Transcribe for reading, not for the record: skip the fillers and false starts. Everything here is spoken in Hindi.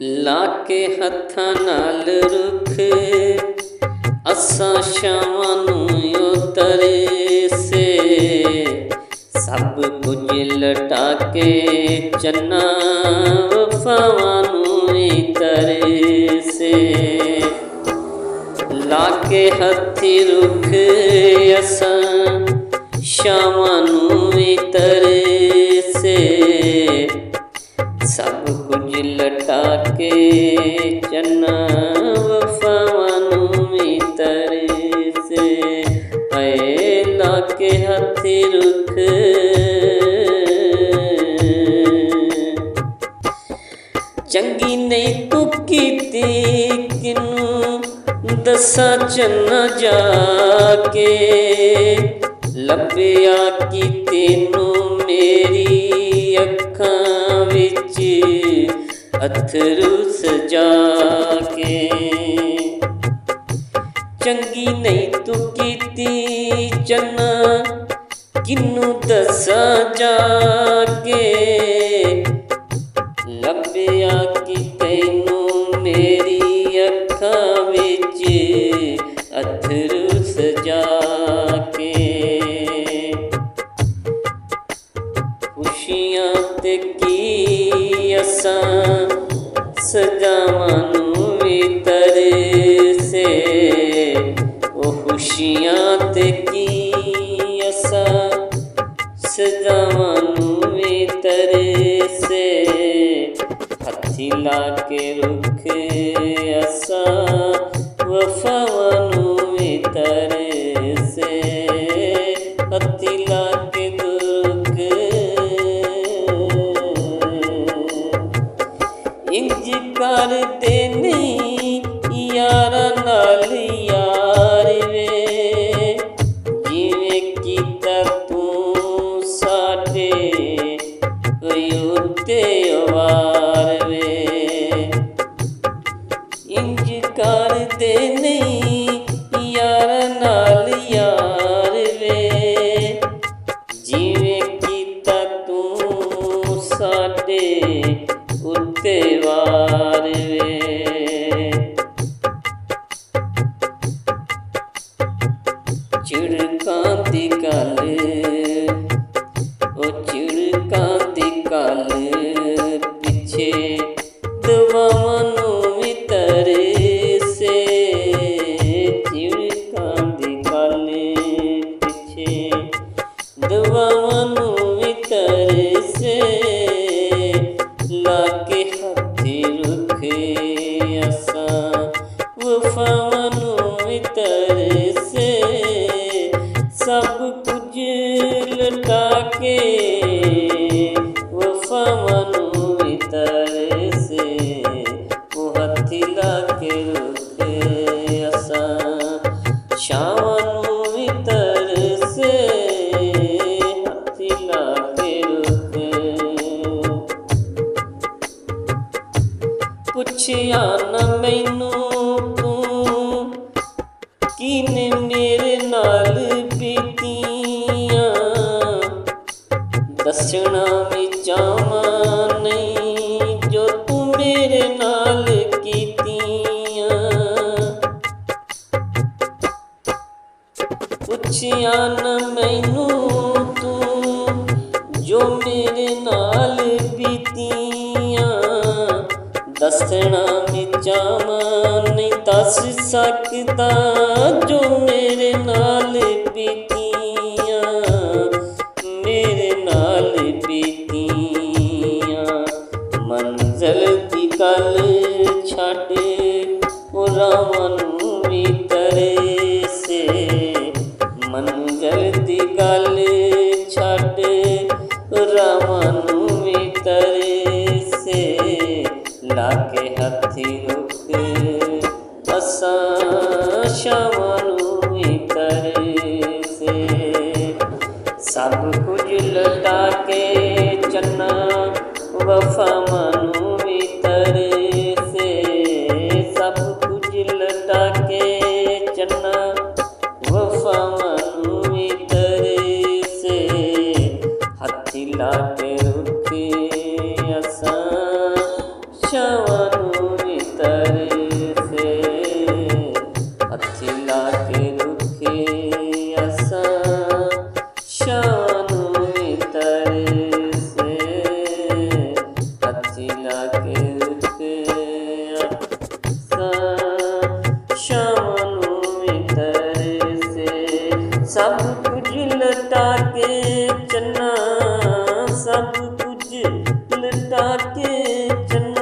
लाके हत्थां नाल रुख असां शावां नूं उतरे से सब कुछ लटा के चन्ना वफावां नूं तरे से लाके हत्थी रुख असां शावां नूं तरे से सब कुछ लटा के चन्ना वफावां नूं तरे से आए लाके हत्थी रुख चंगी नहीं तू कीती किनू दसा चन्ना जाके लभ्या कि तेनू मेरी अखां विच अथरू सजा के चंगी नहीं तू कीती चन्ना किनू दसा जाके लभ्या कि तैनू मेरी अखां विच अथरू सजा के खुशियां ते की असां सजावां नूं तरे से ओ खुशियां ते की असां सजावां नूं तरे से हत्थी लाके रुख असां वफावां नूं तरे से हत्थी लाके रुख इंज करदे नहीं यारां नाल यार वे जिवें कीता तूं साडे कोई उत्ते वार वे इंज करदे नहीं यारां नाल यार वे जिवें कीता तूं साडे उत्ते वार वे चिड़कां दी गल ओ चिड़कां दी गल पिछे दवावां नूं तरे से चिड़कां दी गल पिछे दवावां नूं तरे से लाके हत्थी रुख असां वफावां नूं तरे से सब कुछ लटा के वफावां नूं तरे से ओ हत्थी लाके रुख असां शावां नूं तरे से हत्थी लाके रुख पुछया न मैनू तूं किने मेरे नाल बीतियां दसना भी चाहवां नहीं जो तू मेरे नाल कीतियां पुछया न मैनू तूं जो मेरे नाल बीतियां दसना भी चाहवां नहीं दस सकदा जो मेरे नाल बीतियां मेरे नाल बीतियां मंज़िल दी गल छड्ड ओ रावां नूं तरे से मंज़िल दी गल छड्ड रावां नूं तरे से लाके हत्थी रुख असां शावां नूं तरे से सब कुछ लटा के चन्ना वफावां नूं तरे से सब कुछ लटा के चन्ना वफावां नूं तरे से हत्थी लाके रुख असां शावां नूं के चन्ना